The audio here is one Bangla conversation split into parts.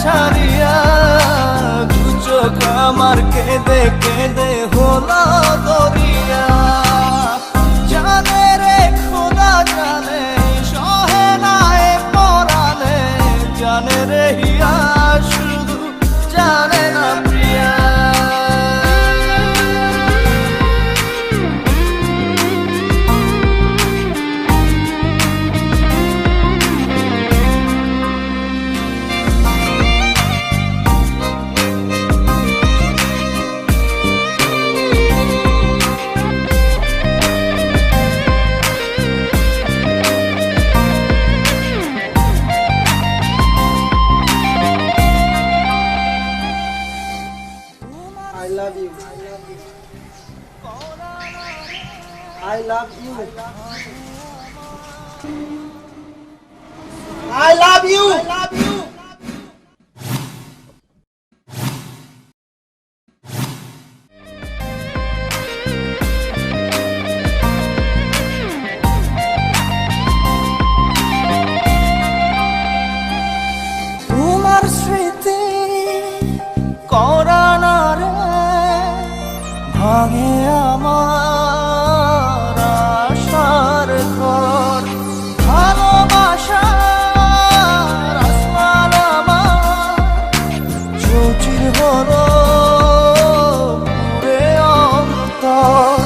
ছাড়িয়া দু চোখ আমার কেঁদে কেঁদে হলো দরিয়া। জানে রে খোদা জানে সহে না এ পরাণে, জানে রে হিয়া শুধু জানে না প্রিয়া। I love you. I love you. I love you. I love you. তোমার স্মৃতি করা না রে ভাঙে আমার আশার ঘর। ভালোবাসার আসমান আমার চৌচির হলো পুরে অন্তর।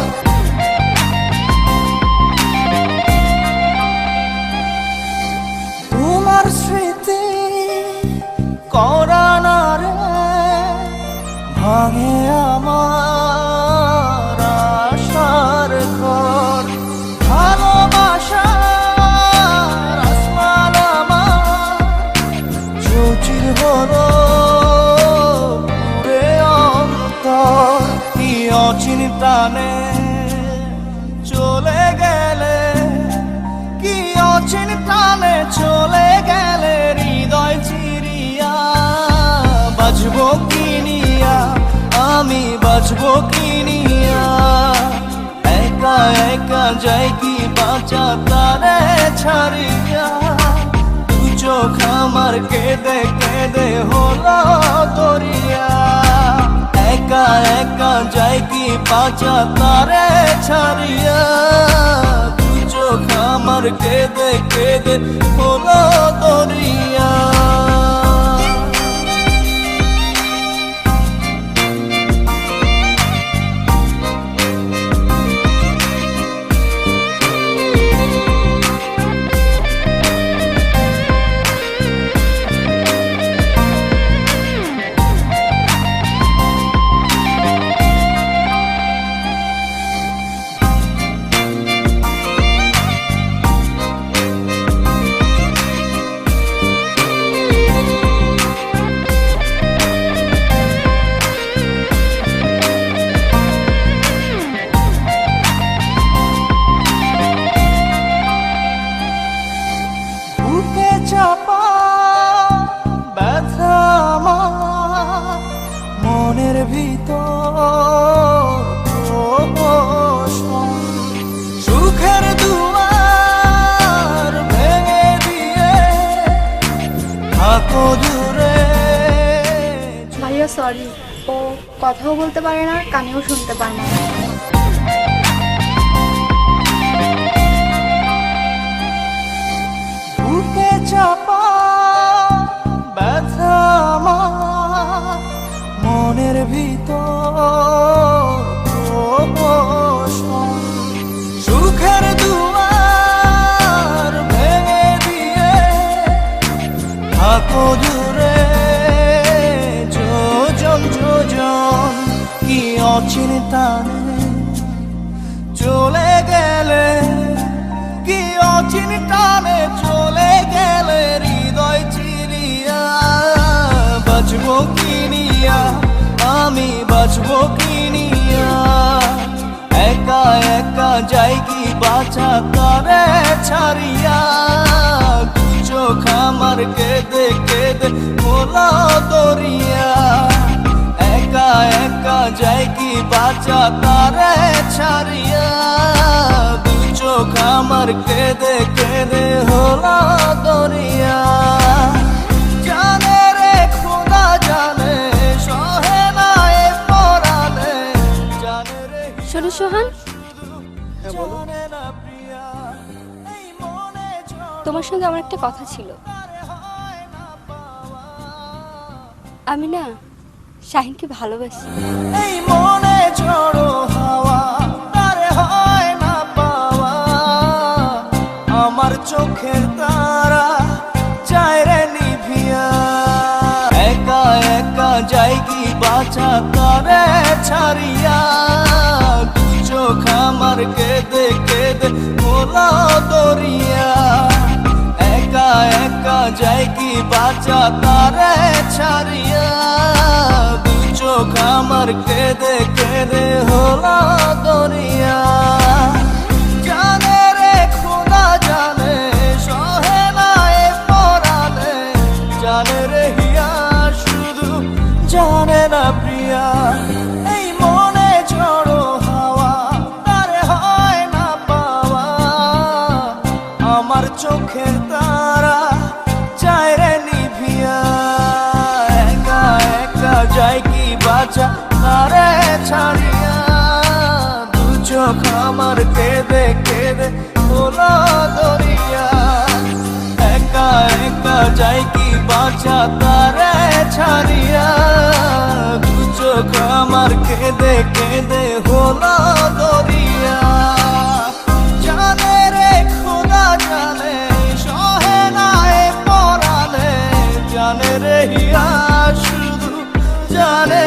তোমার স্মৃতি করা না রে ভাঙে আমার আশার ঘর। ভালোবাসার আসমান আমার চৌচির হলো পুরে অন্তর। কি অচিন প্রাণে চলে গেলে, কি অচিন প্রাণে চলে গেলে হৃদয় চিরিয়া। বাজবো কিনিয়া আমি বাজবো কিনিয়া, একা একা যাই কি বাঁচা তারে ছাড়িয়া। দু চোখ আমার কেঁদে কেঁদে হলো দরিয়া। একা একা যাই কি বাঁচা তারে ছাড়িয়া। দু চোখ আমার কেঁদে কেঁদে হলো দরিয়া। বুকে চাপা ব্যথা আমার মনের ভিতর প্রহসন। সুখের দুয়ার ভেঙে দিয়ে থাকো দূরে। ভাইয়া সরি, ও কথাও বলতে পারে না, কানেও শুনতে পারে না। বুকে চাপা ব্যথা আমার মনের ভিতর প্রহসন। সুখের দুয়ার ভেঙে দিয়ে থাকো দূরে যোজন যোজন। কি অচিন টানে চলে গেলে, কি অচিন টানে চলে গেলে হৃদয় চিরিয়া। বাজবো কিনিয়া আমি বাজবো কিনিয়া, একা একা যাই কি বাঁচা তারে ছাড়িয়া। দু চোখ আমার কেঁদে কেঁদে হলো দরিয়া। একা একা যাই কি বাঁচা তারে ছাড়িয়া। দু চোখ আমার কেঁদে কেঁদে হলো দরিয়া। জানে রে সোহান, হ্যাঁ বলো। তোমার সঙ্গে আমার একটা কথা ছিল। আমি না শাহিনকে ভালোবাসি। এই মনে ঝড়ো হাওয়া তারে হয় না পাওয়া, আমার চোখের তারা চায় রে নিভিয়া, একা একা যাই কি বাঁচা তারে ছাড়িয়া, দু চোখ আমার কেঁদে কেঁদে মোলা দরিয়া, একা একা যাই কি বাঁচা তারে ছাড়িয়া, দু চোখ আমার কেঁদে কেঁদে হলো দরিয়া। জানে রে খোদা জানে সহে না এ পরানে, জানে রে হিয়া শুধু জানে না প্রিয়া, এই মনে ঝড়ো হাওয়া তারে হয় না পাওয়া, আমার চোখের তারা চায় রে নিভিয়া, একা একা যাই কি বাঁচা তারে ছাড়িয়া, দু চোখ আমার কেঁদে কেঁদে হলো দরিয়া, একা একা যাই কি বাঁচা তারে ছাড়িয়া, দু চোখ আমার কেঁদে কেঁদে হলো দরিয়া। জানে রে খোদা জানে সহে না এ পরানে, জানে রে হিয়া শুধু জানে